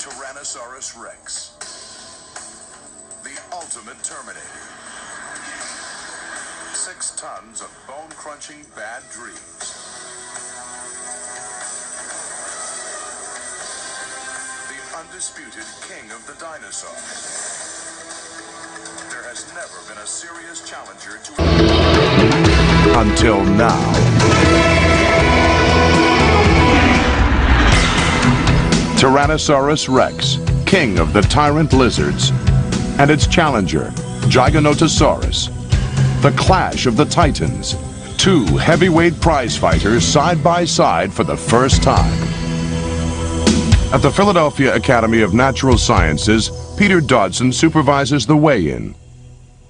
Tyrannosaurus Rex, the ultimate Terminator. 6 tons of bone-crunching bad dreams. The undisputed king of the dinosaurs. There has never been a serious challenger to... Until now. Tyrannosaurus Rex, king of the tyrant lizards, and its challenger, Giganotosaurus. The clash of the titans, 2 heavyweight prize fighters side by side for the first time. At the Philadelphia Academy of Natural Sciences, Peter Dodson supervises the weigh-in.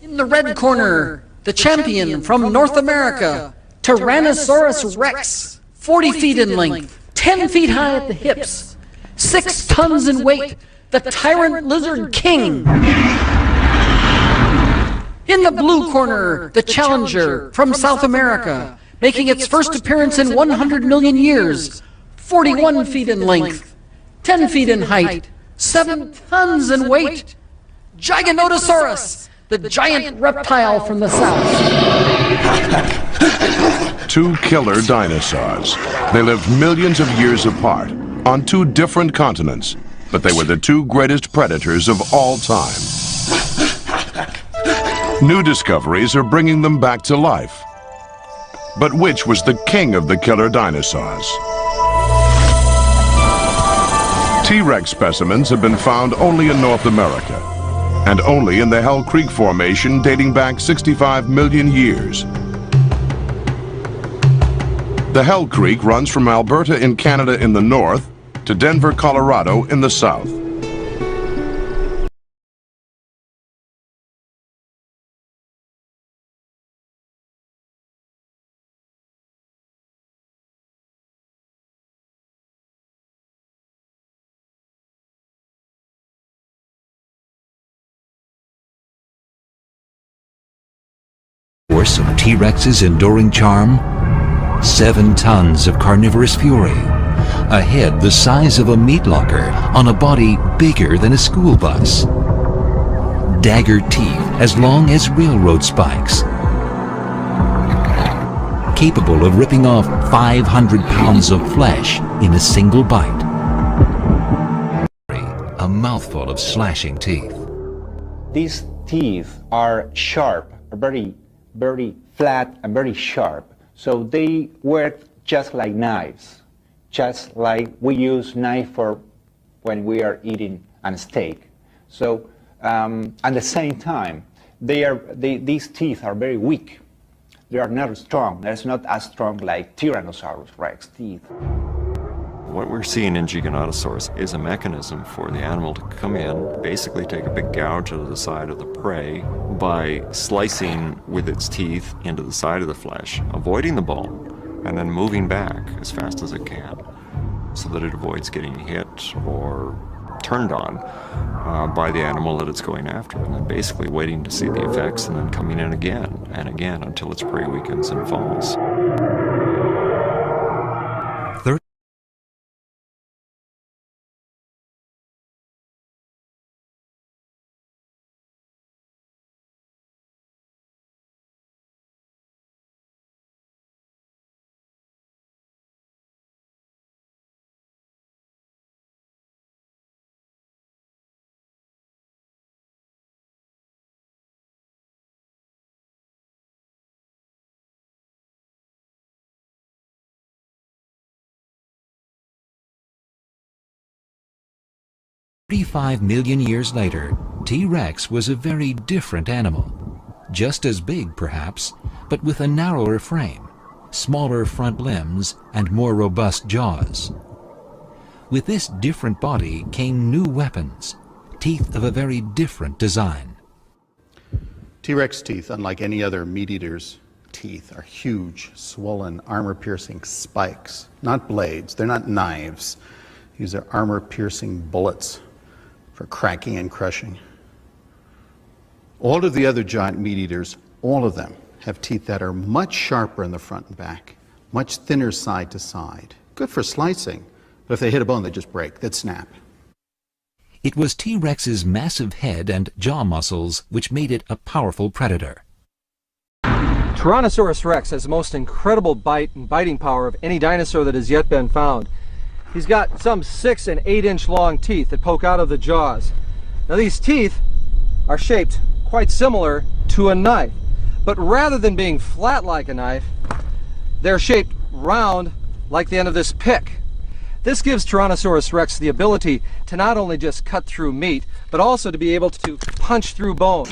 In the red corner, the champion from North America, Tyrannosaurus Rex, 40 feet in length, 10 feet high at the hips, 6 tons in weight, the tyrant lizard king. In the blue corner, the challenger from South America, making its first appearance in 100 million years, 41 feet in length, 10 feet in height, 7 tons in weight, Giganotosaurus, the giant reptile from the south. 2 killer dinosaurs. They lived millions of years apart, on 2 different continents, but they were the 2 greatest predators of all time. New discoveries are bringing them back to life. But which was the king of the killer dinosaurs? T-Rex specimens have been found only in North America, and only in the Hell Creek Formation dating back 65 million years. The Hell Creek runs from Alberta in Canada in the north to Denver, Colorado in the south. Source of T-Rex's enduring charm? 7 tons of carnivorous fury, a head the size of a meat locker on a body bigger than a school bus, dagger teeth as long as railroad spikes, capable of ripping off 500 pounds of flesh in a single bite, a mouthful of slashing teeth. These teeth are sharp, are very flat and very sharp. So they work just like knives, just like we use knife for when we are eating a steak. So at the same time, these teeth are very weak. They are not strong. They're not as strong like Tyrannosaurus Rex teeth. What we're seeing in Giganotosaurus is a mechanism for the animal to come in, basically take a big gouge out of the side of the prey by slicing with its teeth into the side of the flesh, avoiding the bone, and then moving back as fast as it can so that it avoids getting hit or turned on by the animal that it's going after, and then basically waiting to see the effects and then coming in again and again until its prey weakens and falls. 35 million years later, T-Rex was a very different animal. Just as big, perhaps, but with a narrower frame, smaller front limbs, and more robust jaws. With this different body came new weapons, teeth of a very different design. T-Rex teeth, unlike any other meat-eater's teeth, are huge, swollen, armor-piercing spikes, not blades. They're not knives. These are armor-piercing bullets for cracking and crushing. All of the other giant meat-eaters, all of them, have teeth that are much sharper in the front and back, much thinner side to side. Good for slicing, but if they hit a bone, they just break, they'd snap. It was T-Rex's massive head and jaw muscles which made it a powerful predator. Tyrannosaurus rex has the most incredible bite and biting power of any dinosaur that has yet been found. He's got some 6 and 8 inch long teeth that poke out of the jaws. Now these teeth are shaped quite similar to a knife, but rather than being flat like a knife, they're shaped round like the end of this pick. This gives Tyrannosaurus rex the ability to not only just cut through meat, but also to be able to punch through bone.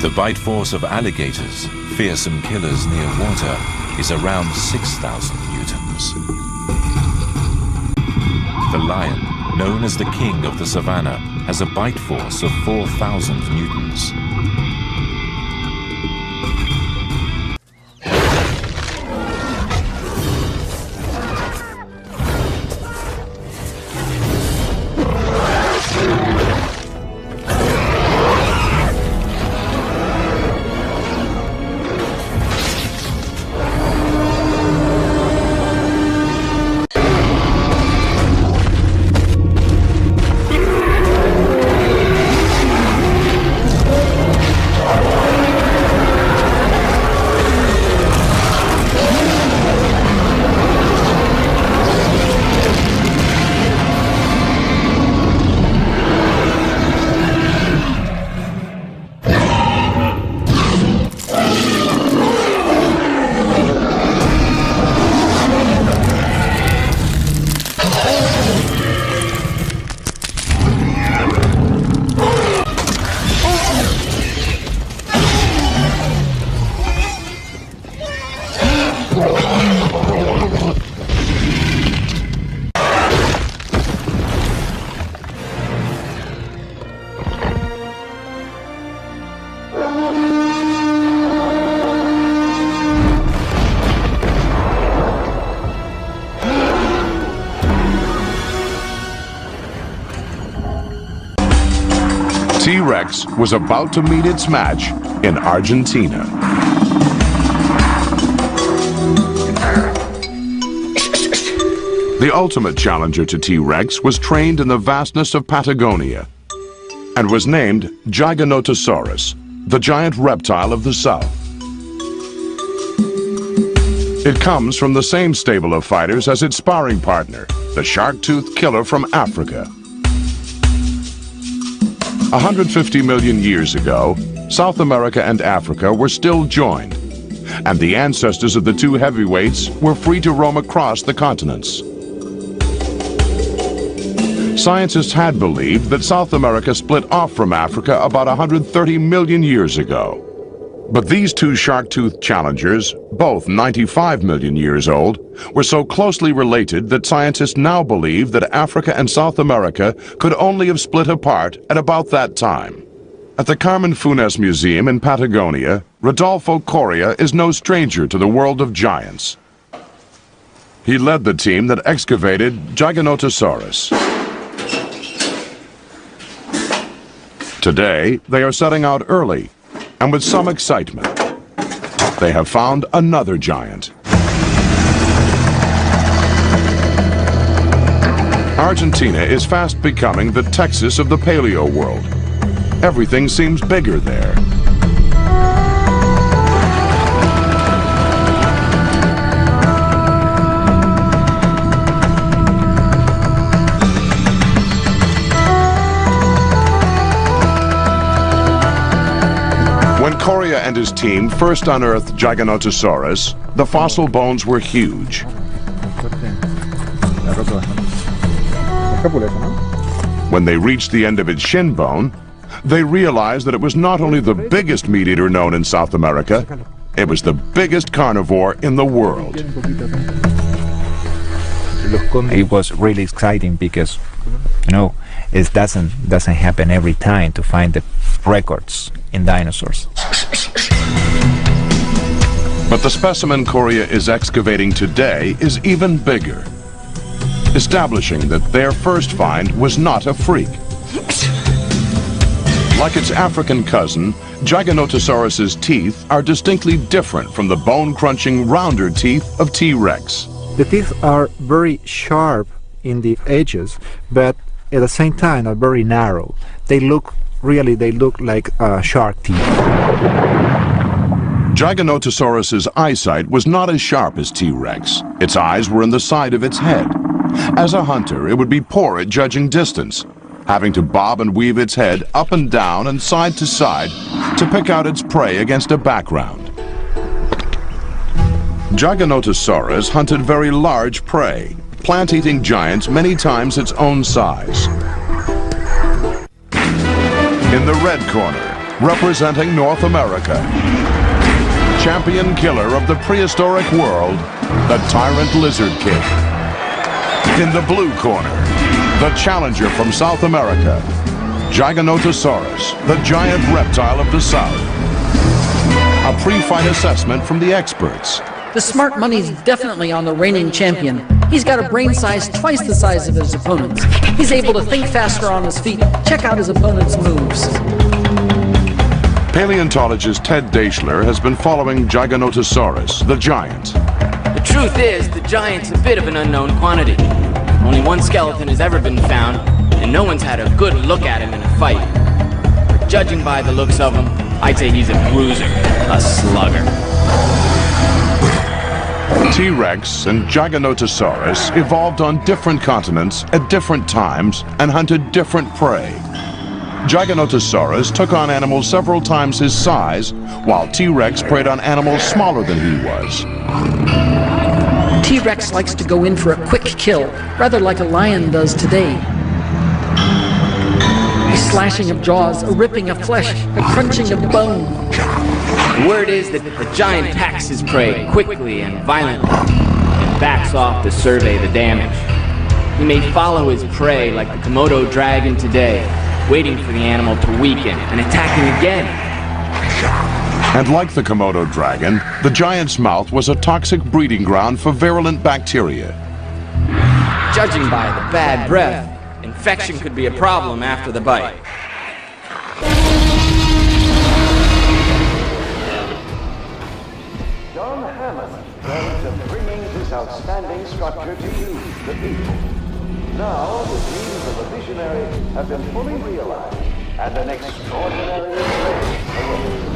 The bite force of alligators, fearsome killers near water, is around 6,000 newtons. The lion, known as the king of the savannah, has a bite force of 4,000 newtons. T-Rex was about to meet its match in Argentina. The ultimate challenger to T-Rex was trained in the vastness of Patagonia and was named Giganotosaurus, the giant reptile of the south. It comes from the same stable of fighters as its sparring partner, the shark-toothed killer from Africa. 150 million years ago, South America and Africa were still joined, and the ancestors of the two heavyweights were free to roam across the continents. Scientists had believed that South America split off from Africa about 130 million years ago. But these two shark-toothed challengers, both 95 million years old, were so closely related that scientists now believe that Africa and South America could only have split apart at about that time. At the Carmen Funes Museum in Patagonia, Rodolfo Coria is no stranger to the world of giants. He led the team that excavated Giganotosaurus. Today, they are setting out early, and with some excitement. They have found another giant. Argentina is fast becoming the Texas of the paleo world. Everything seems bigger there. When Coria and his team first unearthed Giganotosaurus, the fossil bones were huge. When they reached the end of its shin bone, they realized that it was not only the biggest meat eater known in South America, it was the biggest carnivore in the world. It was really exciting because, you know, it doesn't happen every time to find the records in dinosaurs. But the specimen Coria is excavating today is even bigger, establishing that their first find was not a freak. Like its African cousin, Giganotosaurus's teeth are distinctly different from the bone-crunching, rounder teeth of T-Rex. The teeth are very sharp in the edges, but at the same time are very narrow. They look like shark teeth. Giganotosaurus's eyesight was not as sharp as T-Rex. Its eyes were in the side of its head. As a hunter, it would be poor at judging distance, having to bob and weave its head up and down and side to side to pick out its prey against a background. Giganotosaurus hunted very large prey, plant-eating giants many times its own size. In the red corner, representing North America, champion killer of the prehistoric world, the tyrant lizard king. In the blue corner, the challenger from South America, Giganotosaurus, the giant reptile of the South. A pre-fight assessment from the experts. The smart money's definitely on the reigning champion. He's got a brain size twice the size of his opponent's. He's able to think faster on his feet, check out his opponent's moves. Paleontologist Ted Daischler has been following Giganotosaurus, the giant. The truth is, the giant's a bit of an unknown quantity. Only one skeleton has ever been found, and no one's had a good look at him in a fight. But judging by the looks of him, I'd say he's a bruiser, a slugger. T-Rex and Giganotosaurus evolved on different continents at different times and hunted different prey. Giganotosaurus took on animals several times his size, while T-Rex preyed on animals smaller than he was. T-Rex likes to go in for a quick kill, rather like a lion does today. A slashing of jaws, a ripping of flesh, a crunching of bone. The word is that the giant packs his prey quickly and violently, and backs off to survey the damage. He may follow his prey like the Komodo dragon today, waiting for the animal to weaken and attacking again. And like the Komodo dragon, the giant's mouth was a toxic breeding ground for virulent bacteria. Judging by the bad breath, infection could be a problem after the bite. This outstanding structure to you, the people. Now, the dreams of the visionary have been fully realized, and an extraordinary adventure awaits.